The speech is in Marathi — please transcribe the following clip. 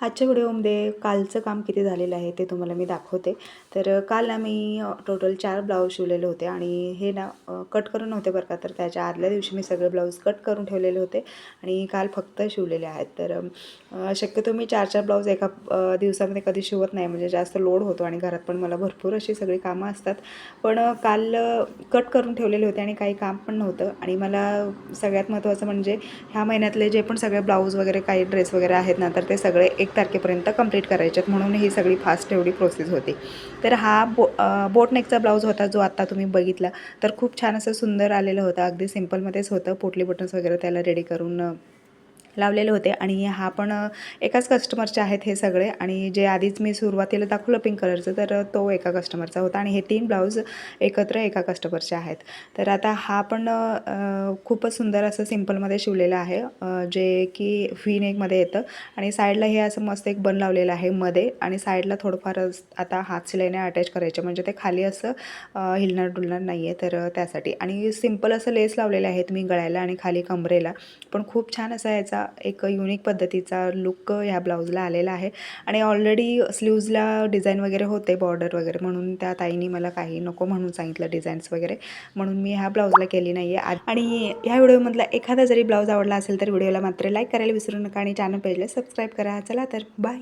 आजच्या व्हिडिओमध्ये कालचं काम किती झालेलं आहे ते तुम्हाला मी दाखवते. तर काल ना मी टोटल 4 ब्लाऊज शिवलेले होते आणि हे ना कट करून नव्हते बरं का. तर त्याच्या आदल्या दिवशी मी सगळे ब्लाऊज कट करून ठेवलेले होते आणि काल फक्त शिवलेले आहेत. तर शक्यतो मी 4-4 ब्लाऊज एका दिवसामध्ये कधी शिवत नाही, म्हणजे जास्त लोड होतो आणि घरात पण मला भरपूर अशी सगळी कामं असतात. पण काल कट करून ठेवलेले होते आणि काही काम पण नव्हतं. आणि मला सगळ्यात महत्त्वाचं म्हणजे ह्या महिन्यातले जे पण सगळे ब्लाऊज वगैरे काही ड्रेस वगैरे आहेत ना, तर ते सगळे 1 तारखेपर्यंत कंप्लीट करायचे आहेत, म्हणून ही सगळी फास्ट एवढी प्रोसेस होती. तर हा बोट नेकचा ब्लाऊज होता जो आत्ता तुम्ही बघितला. तर खूप छान असं सुंदर आलेलं होतं, अगदी सिंपलमध्येच होतं. पोटली बटन्स वगैरे त्याला रेडी करून लावलेले होते. आणि हा पण एकाच कस्टमरचे आहेत हे सगळे. आणि जे आधीच मी सुरुवातीला दाखवलं पिंक कलरचं, तर तो एका कस्टमरचा होता आणि हे 3 ब्लाऊज एकत्र एका कस्टमरचे आहेत. तर आता हा पण खूपच सुंदर असं सिंपलमध्ये शिवलेलं आहे, जे की व्ही नेकमध्ये येतं. आणि साईडला हे असं मस्त एक बन लावलेलं आहे मध्ये, आणि साईडला थोडंफार आता हात शिलाईने अटॅच करायचे, म्हणजे ते खाली असं हिलणार डुलणार नाही आहे, तर त्यासाठी. आणि सिंपल असं लेस लावलेले आहे तुम्ही गळ्याला आणि खाली कमरेला. पण खूप छान असा याचा एक युनिक पद्धतीचा लुक ह्या ब्लाऊजला आलेला आहे. आणि ऑलरेडी स्लीव्जला डिझाईन वगैरे होते, बॉर्डर वगैरे, म्हणून त्या ताईंनी मला काही नको म्हणून सांगितलं डिझाईन्स वगैरे, म्हणून मी ह्या ब्लाऊजला केली नाही आहे. आणि ह्या व्हिडिओमधला एखादा जरी ब्लाऊज आवडला असेल तर व्हिडिओला मात्र लाईक करायला विसरू नका आणि चॅनल पेजला सबस्क्राईब करा. चला तर बाय.